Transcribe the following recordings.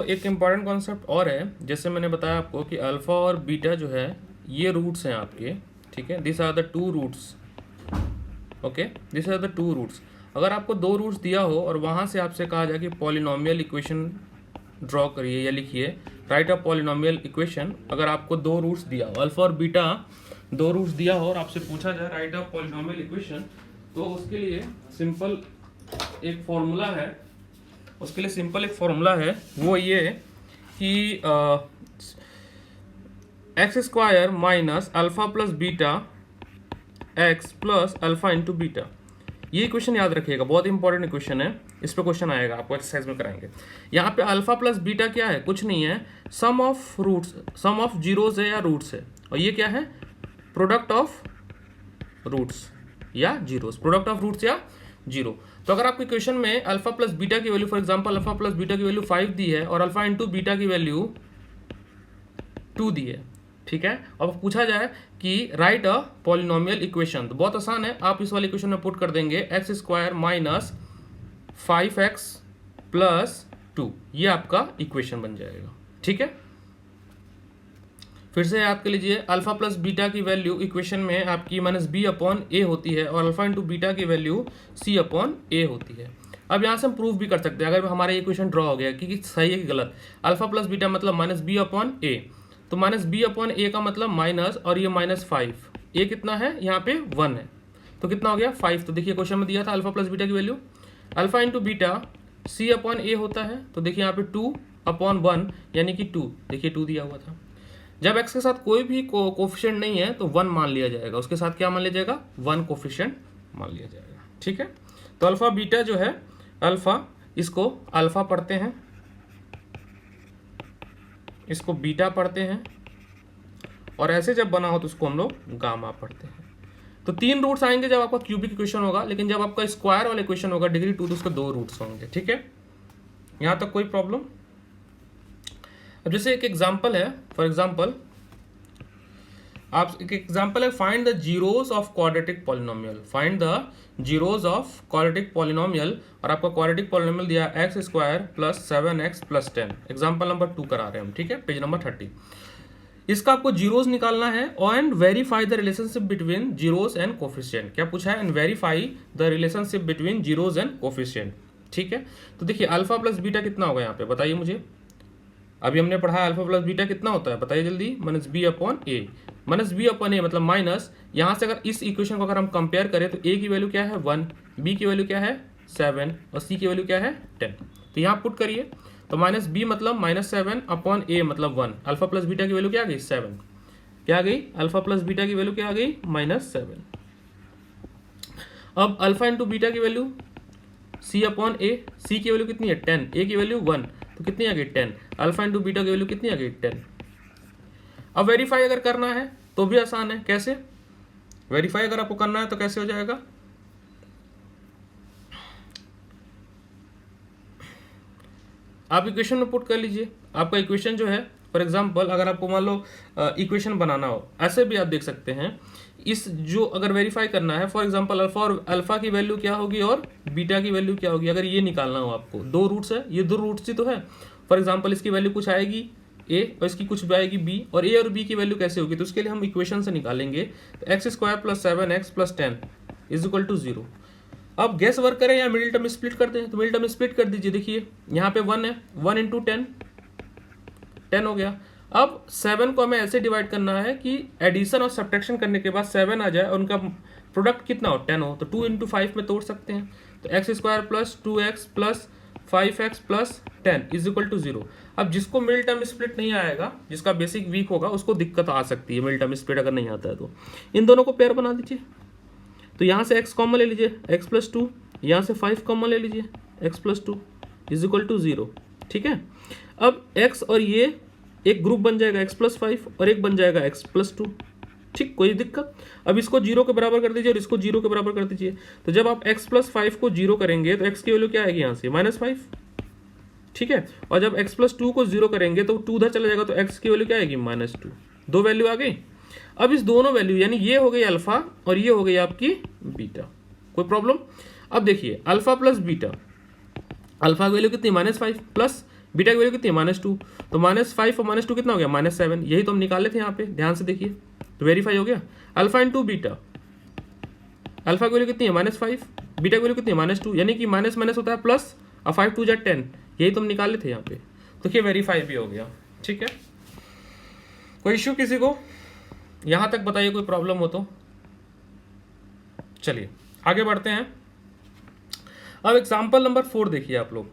एक important concept और है, जैसे मैंने बताया आपको कि अल्फ़ा और बीटा जो है ये रूट्स हैं आपके, ठीक है, this are the two roots, okay, this are the two roots. अगर आपको दो रूट्स दिया हो और वहाँ से आपसे कहा जाए कि पॉलिनोमियल इक्वेशन ड्रॉ करिए या लिखिए, राइट अ पॉलिनोमियल इक्वेशन, अगर आपको दो रूट्स दिया हो, अल्फ़ा और बीटा दो रूट्स दिया हो और आपसे पूछा जाए राइट अ पॉलिनोमियल इक्वेशन, तो उसके लिए सिंपल एक फॉर्मूला है, वो ये कि x square minus alpha plus beta x plus alpha into beta. ये इक्वेशन याद रखिएगा, बहुत इंपॉर्टेंट इक्वेशन है, इस पर क्वेश्चन आएगा, आपको एक्सरसाइज में कराएंगे। यहाँ पे अल्फा प्लस बीटा क्या है, कुछ नहीं है, सम ऑफ जीरोस है या रूट्स है, और ये क्या है, प्रोडक्ट ऑफ रूट्स या जीरोस, प्रोडक्ट ऑफ रूट्स या जीरो। तो अगर आपको इक्वेशन में अल्फा प्लस बीटा की value, for example alpha plus beta की वैल्यू 5 दी है और अल्फा इंटू बीटा की वैल्यू 2 दी है, ठीक है, अब पूछा जाए कि राइट अ पॉलिनोमियल इक्वेशन, तो बहुत आसान है, आप इस वाले इक्वेशन में पुट कर देंगे x square minus 5x plus 2, ये आपका इक्वेशन बन जाएगा, ठीक है। फिर से याद कर लीजिए, अल्फा प्लस बीटा की वैल्यू इक्वेशन में आपकी माइनस बी अपॉन ए होती है और अल्फा इंटू बीटा की वैल्यू सी अपॉन ए होती है। अब यहाँ से हम प्रूव भी कर सकते हैं, अगर हमारा इक्वेशन ड्रॉ हो गया कि सही है कि गलत, अल्फा प्लस बीटा मतलब माइनस बी अपॉन ए, तो माइनस बी अपॉन ए का मतलब माइनस, और ये -5, ए कितना है यहाँ पे 1 है, तो कितना हो गया 5। तो देखिए क्वेश्चन में दिया था अल्फा प्लस बीटा की वैल्यू, अल्फा इंटू बीटा सी अपॉन ए होता है, तो देखिए यहाँ पे 2 अपॉन 1 यानी कि 2, देखिए 2 दिया हुआ था। जब x के साथ कोई भी कोफिशिएंट नहीं है तो 1 मान लिया जाएगा, उसके साथ क्या मान लिया जाएगा, 1 कोफिशिएंट मान लिया जाएगा, ठीक है। तो अल्फा बीटा जो है, अल्फा, इसको अल्फा पढ़ते हैं, इसको बीटा पढ़ते हैं, और ऐसे जब बना हो तो उसको हम लोग गामा पढ़ते हैं। तो 3 रूट्स आएंगे जब आपका क्यूबिक इक्वेशन होगा, लेकिन जब आपका स्क्वायर वाला इक्वेशन होगा डिग्री 2 तो उसके 2 रूट्स होंगे, ठीक है। यहाँ तक कोई प्रॉब्लम। अब जैसे एक एग्जांपल है, फॉर एग्जांपल आप एक एग्जांपल है, find the zeros of quadratic polynomial, find the zeros of quadratic polynomial, और आपका क्वाड्रेटिक पॉलिनोमियल दिया x square plus 7x plus 10, example number 2 करा रहे हैं हम, ठीक है, पेज नंबर 30। इसका आपको जीरोस निकालना है and verify the relationship between zeros and coefficient. क्या पूछा है, and verify the relationship between zeros and coefficient, ठीक है। तो देखिए अल्फा प्लस बीटा कितना होगा यहाँ पे, बताइए मुझे, अभी हमने पढ़ा है अल्फा प्लस बीटा कितना होता है, बताइए जल्दी, माइनस बी अपॉन ए, माइनस बी अपॉन ए मतलब माइनस, यहाँ से अगर इस इक्वेशन को अगर हम कंपेयर करें तो ए की वैल्यू क्या है 1, बी की वैल्यू क्या है 7 और सी की वैल्यू क्या है 10, तो यहाँ पुट करिए, तो माइनस बी मतलब -7 अपॉन ए मतलब 1, अल्फा प्लस बीटा की वैल्यू क्या आ गई 7, क्या आ गई, अल्फा प्लस बीटा की वैल्यू क्या आ गई -7। अब अल्फा इंटू बीटा की वैल्यू सी अपॉन ए, सी की वैल्यू कितनी है 10, ए की वैल्यू 1, तो कितनी आ गई 10, अल्फा इंटू बीटा की वैल्यू कितनी आ गई 10। अब वेरीफाई अगर करना है तो भी आसान है, कैसे वेरीफाई अगर आपको करना है तो कैसे हो जाएगा, आप इक्वेशन में पुट कर लीजिए, आपका इक्वेशन जो है, फॉर एग्जांपल अगर आपको मान लो इक्वेशन बनाना हो, ऐसे भी आप देख सकते हैं, इस जो अगर वेरीफाई करना है, फॉर एग्जांपल अल्फा और अल्फा की वैल्यू क्या होगी और बीटा की वैल्यू क्या होगी, अगर ये निकालना हो आपको, 2 रूट्स है, ये 2 रूट्स ही तो है, फॉर एग्जांपल इसकी वैल्यू कुछ आएगी ए और इसकी कुछ भी आएगी बी, और ए और बी की वैल्यू कैसे होगी, तो उसके लिए हम इक्वेशन से निकालेंगे, तो x square plus 7x plus 10 is equal to 0। अब गैस वर्क करें या मिडिल टर्म स्प्लिट करते हैं, तो मिडिल टर्म स्प्लिट कर दीजिए, देखिए यहाँ पे 1 है, 1 इंटू 10 हो गया। अब 7 को हमें ऐसे डिवाइड करना है कि एडिशन और सब्ट्रैक्शन करने के बाद 7 आ जाए और उनका प्रोडक्ट कितना हो 10 हो, तो 2 इंटू 5 में तोड़ सकते हैं, तो x square plus 2x plus 5x plus 10 is equal to 0। अब जिसको मिडिल टर्म स्प्लिट नहीं आएगा, जिसका बेसिक वीक होगा, उसको दिक्कत आ सकती है, मिडिल टर्म स्प्लिट अगर नहीं आता है तो इन दोनों को पेयर बना दीजिए, तो यहाँ से x कॉमन ले लीजिए, x प्लस 2, यहाँ से 5 कॉमन ले लीजिए, x plus 2 is equal to 0, ठीक है। अब x और ये एक ग्रुप बन जाएगा x प्लस 5 और एक बन जाएगा x प्लस 2, ठीक, कोई दिक्कत। अब इसको 0 के बराबर कर दीजिए और इसको 0 के बराबर कर दीजिए, तो जब आप x प्लस 5 को 0 करेंगे तो x की वैल्यू क्या आएगी यहाँ से -5, ठीक है, और जब x प्लस 2 को 0 करेंगे तो 2 उधर चला जाएगा, तो x की वैल्यू क्या आएगी -2, 2 वैल्यू आ गई। अब इस दोनों वैल्यू यानी ये हो गई अल्फा और ये हो गई आपकी बीटा, कोई प्रॉब्लम। अब देखिए अल्फा प्लस बीटा, अल्फा की वैल्यू कितनी -5 प्लस बीटा की वैल्यू कितनी है -2, तो -5 और -2 कितना हो गया -7, यही तो हम निकाले थे यहाँ पे, ध्यान से देखिए, तो वेरीफाई हो गया। अल्फा इंटू बीटा, अल्फा की वैल्यू कितनी है -5, बीटा की वैल्यू कितनी है -2, यानी कि माइनस माइनस होता है प्लस, और 5 2 10, यही तो हम निकाले थे यहाँ पे, तो ये वेरीफाई भी हो गया। ठीक है, कोई इश्यू किसी को यहाँ तक बताइए, कोई प्रॉब्लम हो तो। चलिए आगे बढ़ते हैं। अब एग्जाम्पल नंबर 4 देखिए आप लोग।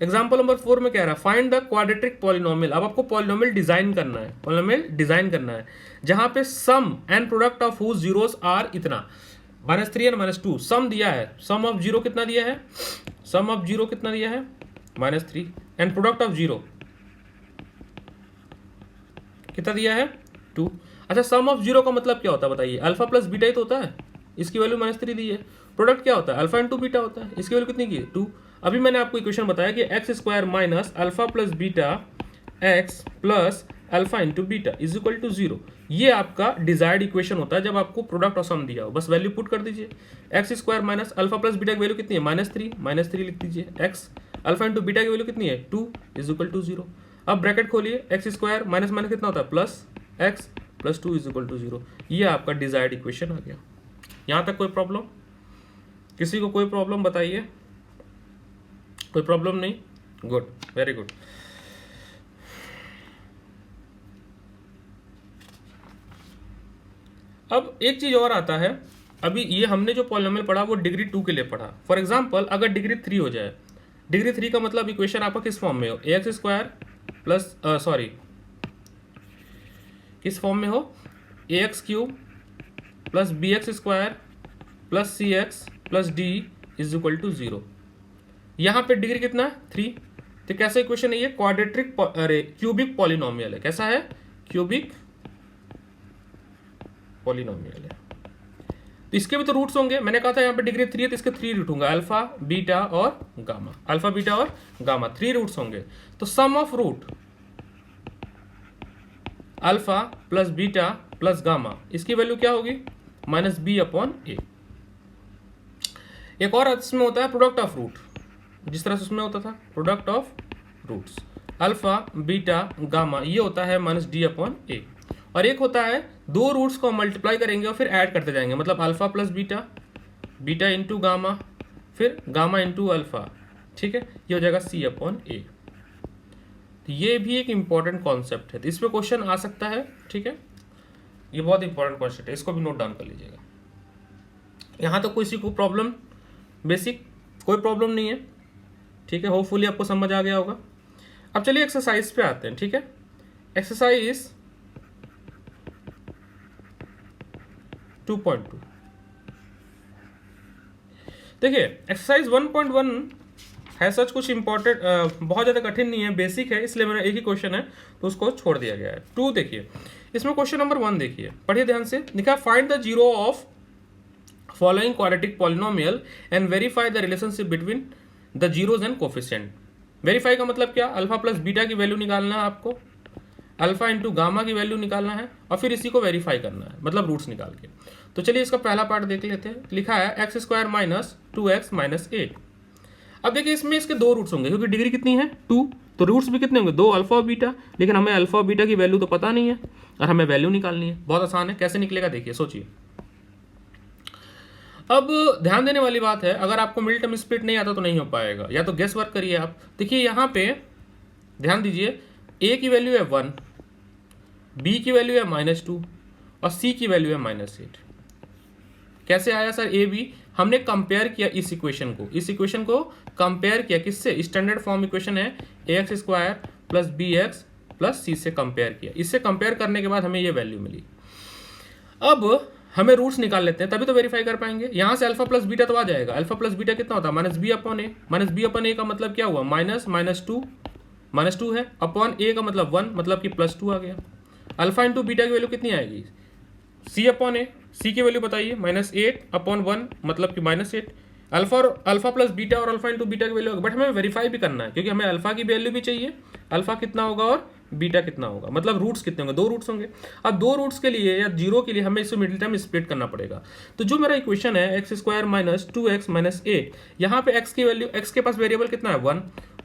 एग्जाम्पल नंबर 4 में कह रहा है फाइंड द क्वाड्रेटिक पॉलिनोमियल। अब आपको पॉलिनोमियल डिजाइन करना है, पॉलिनोमियल डिजाइन करना है जहां पे sum and product of whose zeros are इतना, -3 एंड -2 सम दिया है, सम ऑफ जीरो कितना दिया है, सम ऑफ जीरो कितना दिया है -3, एंड प्रोडक्ट ऑफ जीरो कितना दिया है 2। अच्छा, सम ऑफ जीरो का मतलब क्या होता है बताइए, अल्फा प्लस बीटा ही तो होता है, इसकी वैल्यू -3 दी है। प्रोडक्ट क्या होता है, अल्फा इंटू बीटा होता है, इसकी वैल्यू कितनी की 2। अभी मैंने आपको इक्वेशन बताया कि x² minus alpha plus beta x plus alpha into beta is equal to 0। ये आपका डिजायर्ड इक्वेशन होता है जब आपको प्रोडक्ट और सम दिया हो, बस वैल्यू पुट कर दीजिए। x² minus alpha plus beta की वैल्यू कितनी है -3 लिख दीजिए, x अल्फा इंटू बीटा की वैल्यू कितनी है 2 इज इक्वल टू 0। अब ब्रैकेट खोलिए, x² माइनस माइनस कितना होता है plus x plus 2 is equal to 0। ये आपका डिजायर्ड इक्वेशन आ गया। यहाँ तक कोई प्रॉब्लम, किसी को कोई प्रॉब्लम बताइए, कोई प्रॉब्लम नहीं, गुड, वेरी गुड। अब एक चीज और आता है, अभी ये हमने जो पॉलिनोमियल पढ़ा वो डिग्री 2 के लिए पढ़ा। फॉर एग्जांपल अगर डिग्री 3 हो जाए, डिग्री 3 का मतलब इक्वेशन आपका किस फॉर्म में हो, ax² प्लस किस फॉर्म में हो, ax³ plus bx² plus cx plus d is equal to 0। यहाँ पे डिग्री कितना है 3, तो कैसा इक्वेशन है ये, क्वाड्रेटिक क्यूबिक पॉलिनोमियल है। कैसा है, क्यूबिक पॉलिनोमियल है। तो इसके भी तो रूट्स होंगे, मैंने कहा था यहाँ पे डिग्री 3 है तो इसके 3 रूट होंगे, अल्फा बीटा और गामा, अल्फा बीटा और गामा 3 रूट्स होंगे। तो sum of root alpha plus beta plus gamma, इसकी वैल्यू क्या होगी -b/a। एक और इसमें होता है प्रोडक्ट ऑफ रूट, जिस तरह से उसमें होता था product of roots, alpha beta gamma, ये होता है -d/a। और एक होता है दो रूट्स को मल्टीप्लाई करेंगे और फिर ऐड करते जाएंगे, मतलब alpha plus beta, beta into gamma, फिर गामा इंटू अल्फा। ठीक है, ये हो जाएगा c/a। तो ये भी एक इंपॉर्टेंट कॉन्सेप्ट है, तो इस पे क्वेश्चन आ सकता है। ठीक है, ये बहुत इंपॉर्टेंट कॉन्सेप्ट है, इसको भी नोट डाउन कर लीजिएगा। यहाँ तो किसी को प्रॉब्लम, बेसिक कोई प्रॉब्लम नहीं है। ठीक है, होपफुली आपको समझ आ गया होगा। अब चलिए एक्सरसाइज पे आते हैं। ठीक है, एक्सरसाइज 2.2 देखिए, एक्सरसाइज 1.1 है सच कुछ इंपॉर्टेंट, बहुत ज़्यादा कठिन नहीं है, बेसिक है, इसलिए मेरा एक ही क्वेश्चन है तो उसको छोड़ दिया गया है। 2 देखिए, इसमें क्वेश्चन नंबर 1 देखिए, पढ़िए ध्यान से। लिखा find the zero of following quadratic polynomial and verify the relationship between the zeros and coefficient. Verify का मतलब क्या, अल्फा प्लस बीटा की वैल्यू निकालना है आपको, अल्फा इंटू गामा की वैल्यू निकालना है और फिर इसी को वेरीफाई करना है, मतलब रूट्स निकाल के। तो चलिए इसका पहला पार्ट देख लेते हैं। लिखा है x² माइनस 2x माइनस 8। अब देखिए इसमें इसके दो रूट्स होंगे, क्योंकि डिग्री कितनी है 2, तो रूट्स भी कितने होंगे 2 अल्फा और बीटा, लेकिन हमें अल्फा और बीटा की वैल्यू तो पता नहीं है और हमें वैल्यू निकालनी है। बहुत आसान है, कैसे निकलेगा देखिए, सोचिए। अब ध्यान देने वाली बात है, अगर आपको मिड टर्म स्प्लिट नहीं आता तो नहीं हो पाएगा, या तो गेस वर्क करिए आप। देखिए यहाँ पे ध्यान दीजिए, a की वैल्यू है 1, b की वैल्यू है -2 और c की वैल्यू है -8। कैसे आया सर a b, हमने कंपेयर किया इस इक्वेशन को, इस इक्वेशन को कंपेयर किया किससे, स्टैंडर्ड फॉर्म इक्वेशन है ax² plus bx plus c से कंपेयर किया। इससे कंपेयर करने के बाद हमें ये वैल्यू मिली। अब हमें रूट्स निकाल लेते हैं, तभी तो वेरीफाई कर पाएंगे। यहाँ से अल्फा प्लस बीटा तो आ जाएगा, अल्फा प्लस बीटा कितना होता है -b/a, -b/a का मतलब क्या हुआ -2 है, अपॉन a का मतलब 1, मतलब कि +2 आ गया। अल्फा इंटू बीटा की वैल्यू कितनी आएगी, c/a, c की वैल्यू बताइए -8/1, मतलब कि -8। अल्फा प्लस बीटा और अल्फा इंटू बीटा की वैल्यू, बट हमें वेरीफाई भी करना है, क्योंकि हमें अल्फा की वैल्यू भी चाहिए, अल्फा कितना होगा और बीटा कितना होगा, मतलब रूट्स कितने होंगे, 2 रूट्स होंगे। अब 2 रूट्स के लिए या 0 के लिए हमें इसे मिडिल टर्म स्प्लिट करना पड़ेगा। तो जो मेरा इक्वेशन है x square minus 2x minus 8, यहाँ पे x की वैल्यू, x के पास वेरिएबल कितना है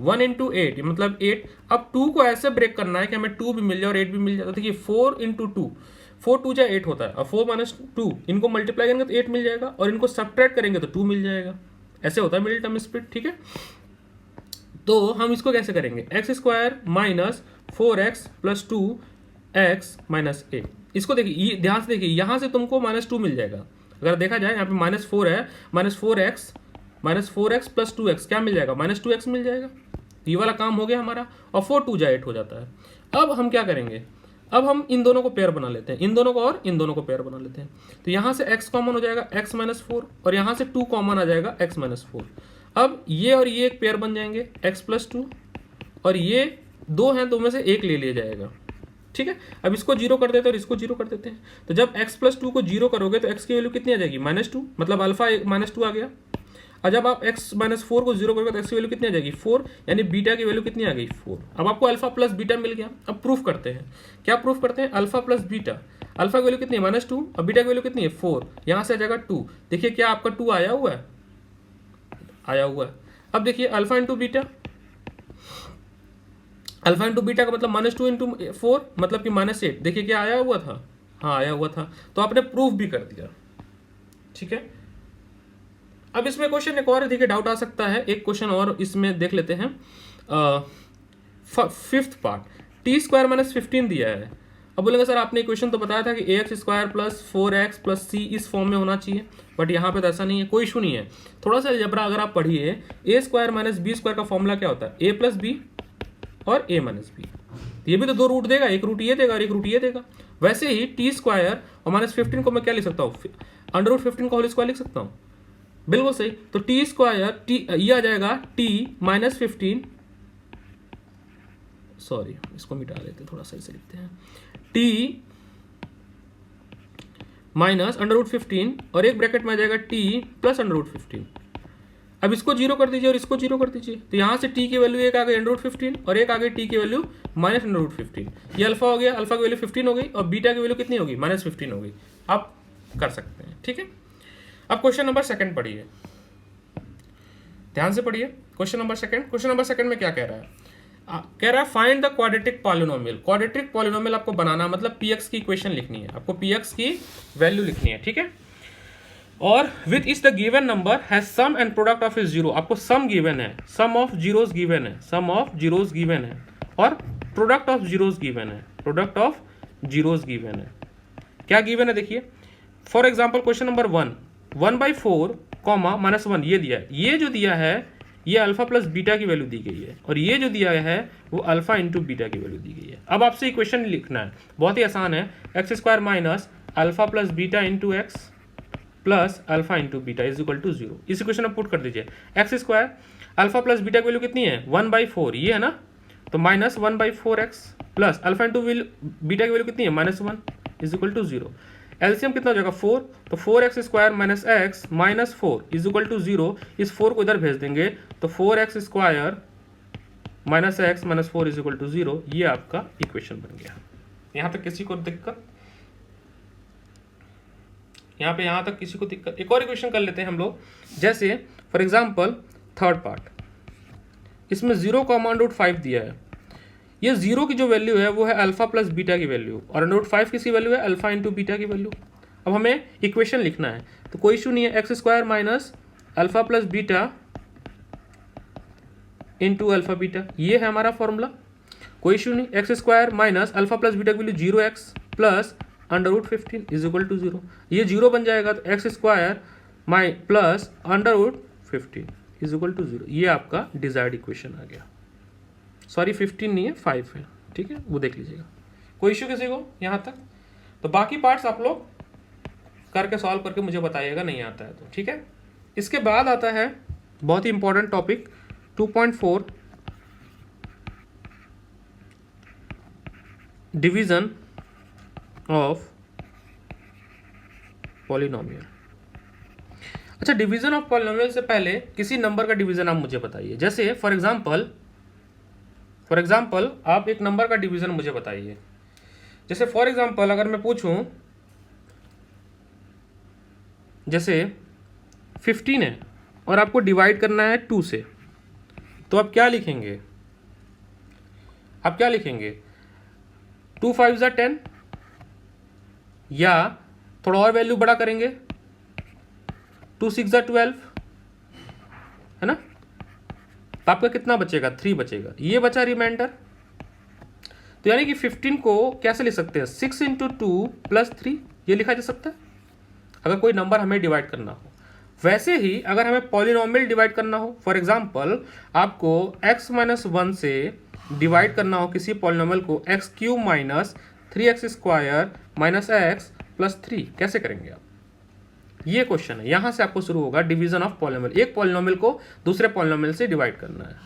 1 इंटू 8 मतलब 8। अब 2 को ऐसे ब्रेक करना है कि हमें 2 भी मिल जाए और 8 भी मिल जाए। तो देखिए 4 इंटू 2, 4 2 8 होता है, और 4 माइनस 2 इनको मल्टीप्लाई करेंगे तो 8 मिल जाएगा, और इनको सब्ट्रैक्ट करेंगे तो 2 मिल जाएगा। ऐसे होता है मिडिल टर्म स्प्लिट, ठीक है। तो हम इसको कैसे करेंगे, x square minus 4x plus 2x minus 8। इसको देखिए, ध्यान से देखिए, यहाँ से तुमको -2 मिल जाएगा। अगर देखा जाए यहाँ पे -4 है, -4x प्लस 2x क्या मिल जाएगा, -2x मिल जाएगा। ये वाला काम हो गया हमारा, और 4 2 8 हो जाता है। अब हम क्या करेंगे, अब हम इन दोनों को पेयर बना लेते हैं, इन दोनों को और इन दोनों को पेयर बना लेते हैं। तो यहाँ से x कॉमन हो जाएगा x माइनस 4, और यहाँ से 2 कॉमन आ जाएगा x माइनस 4। अब ये और ये एक पेयर बन जाएंगे x प्लस 2, और ये 2 हैं, 2 में से एक ले लिया जाएगा, ठीक है। अब इसको 0 कर देते हैं और इसको 0 कर देते हैं। तो जब x प्लस 2 को 0 करोगे तो x की वैल्यू कितनी आ जाएगी, -2, मतलब अल्फा -2 आ गया। और जब आप x माइनस 4 को 0 करोगे तो x की वैल्यू कितनी आ जाएगी 4, यानी बीटा की वैल्यू कितनी आ गई 4। अब आपको अल्फा प्लस बीटा मिल गया। अब प्रूफ करते हैं, क्या प्रूफ करते हैं, अल्फा प्लस बीटा, अल्फा की वैल्यू कितनी है -2 और बीटा की वैल्यू कितनी है 4, यहाँ से आ जाएगा 2। देखिए क्या आपका 2 आया हुआ है, आया हुआ है। अब देखिए alpha into beta, alpha into beta का मतलब -2 इंटू 4 मतलब कि -8। देखिए क्या आया हुआ था, हाँ आया हुआ था। तो आपने प्रूफ भी कर दिया, ठीक है। अब इसमें क्वेश्चन एक और देखिए डाउट आ सकता है, एक क्वेश्चन और इसमें देख लेते हैं। 5th पार्ट, t² माइनस 15 दिया है। अब बोलेंगे सर आपने इक्वेशन तो बताया था कि ax² plus 4x plus c इस फॉर्म में होना चाहिए, बट यहाँ पे तो ऐसा नहीं है। कोई इशू नहीं है, थोड़ा सा अलजेब्रा अगर आप पढ़िए, a² माइनस b² का फॉर्मूला क्या होता है, a प्लस बी और a माइनस बी। ये भी तो 2 रूट देगा, एक रूट ये देगा और एक रूट ये देगा। वैसे ही t² और -15 को मैं क्या लिख सकता हूँ, √15 का होल स्क्वायर लिख सकता हूँ, बिल्कुल सही। तो t², ये आ जाएगा t माइनस 15, सॉरी इसको मिटा लेते, थोड़ा सही से लिखते हैं, t माइनस √15 और एक ब्रैकेट में आ जाएगा t प्लस √15। अब इसको 0 कर दीजिए और इसको 0 कर दीजिए, तो यहाँ से t की वैल्यू एक आ गई √15 और एक आ गई t की वैल्यू माइनस √15। ये अल्फा हो गया, अल्फा की वैल्यू 15 हो गई और बीटा की वैल्यू कितनी होगी, -15 हो गई। आप कर सकते हैं, ठीक है। अब क्वेश्चन नंबर 2 पढ़िए, ध्यान से पढ़िए। क्वेश्चन नंबर 2 में क्या कह रहा है, कह रहा है find the quadratic polynomial. Quadratic polynomial आपको बनाना मतलब px की इक्वेशन लिखनी है, आपको px की वैल्यू लिखनी है, ठीक है। और with is the given number has sum and product of is 0, आपको सम गिवन है, सम ऑफ जीरोस गिवन है, सम ऑफ जीरोस गिवन है, और प्रोडक्ट ऑफ जीरोस गिवन है, प्रोडक्ट ऑफ जीरोस गिवन है। क्या गिवन है देखिए, फॉर एग्जाम्पल क्वेश्चन नंबर 1/4 -1 ये दिया है। ये जो दिया है ये अल्फा प्लस बीटा की वैल्यू दी गई है, और ये जो दिया है वो अल्फा इंटू बीटा की वैल्यू दी गई है। अब आपसे इक्वेशन लिखना है, बहुत ही आसान है, x² minus alpha plus beta into x plus alpha into beta is equal to 0। इस इक्वेशन में पुट कर दीजिए, x² अल्फा प्लस बीटा की वैल्यू कितनी है 1/4, ये है ना, तो -1/4x plus alpha into beta की वैल्यू कितनी है -1 इज इक्वल टू 0। एलसीएम कितना हो जाएगा 4, तो 4x² minus x minus 4 is equal to 0। इस 4 को इधर भेज देंगे तो 4x² minus x minus 4 is equal to 0। ये आपका इक्वेशन बन गया। यहाँ तक किसी को दिक्कत, यहाँ तक किसी को दिक्कत। एक और इक्वेशन कर लेते हैं हम लोग, जैसे फॉर एग्जाम्पल 3rd पार्ट, इसमें 0,5 दिया है। ये 0 की जो वैल्यू है वो है अल्फा प्लस बीटा की वैल्यू, और √5 किसकी वैल्यू है अल्फा इंटू बीटा की वैल्यू। अब हमें इक्वेशन लिखना है, तो कोई इशू नहीं है, x² minus alpha plus beta into alpha beta, ये है हमारा फॉर्मूला, कोई इशू नहीं। x² minus alpha plus beta की value 0x plus √15 is equal to 0। ये 0 बन जाएगा तो x² plus √15 is equal to 0। ये आपका डिजायर्ड इक्वेशन आ गया। सॉरी 15 नहीं है 5 है, ठीक है, वो देख लीजिएगा। कोई इश्यू किसी को यहाँ तक? तो बाकी पार्ट्स आप लोग करके सॉल्व करके मुझे बताइएगा, नहीं आता है तो, ठीक है। इसके बाद आता है बहुत ही important topic 2.4 division of polynomial. अच्छा, डिवीजन ऑफ पॉलिनोमियल से पहले किसी नंबर का डिवीजन आप मुझे बताइए। जैसे फॉर एग्जांपल फॉर एग्जाम्पल आप एक नंबर का डिवीजन मुझे बताइए। जैसे फॉर एग्जाम्पल अगर मैं पूछूं, जैसे 15 है और आपको डिवाइड करना है 2 से, तो आप क्या लिखेंगे? आप क्या लिखेंगे? 2 5 ज़ा 10, या थोड़ा और वैल्यू बड़ा करेंगे, 2 6 ज़ा 12, है ना? तो आपका कितना बचेगा? 3 बचेगा। ये बचा रिमाइंडर। तो यानी कि 15 को कैसे लिख सकते हैं? 6 इंटू 2 प्लस 3, ये लिखा जा सकता है अगर कोई नंबर हमें डिवाइड करना हो। वैसे ही अगर हमें पॉलिनोमियल डिवाइड करना हो, फॉर एग्जांपल आपको x माइनस 1 से डिवाइड करना हो किसी पॉलिनोमियल को, x cube minus 3x square minus x plus 3, कैसे करेंगे आप? ये क्वेश्चन है। यहां से आपको शुरू होगा डिवीजन ऑफ पॉलिनोमियल। एक पॉलिनोमियल को दूसरे पॉलिनोमियल से डिवाइड करना है।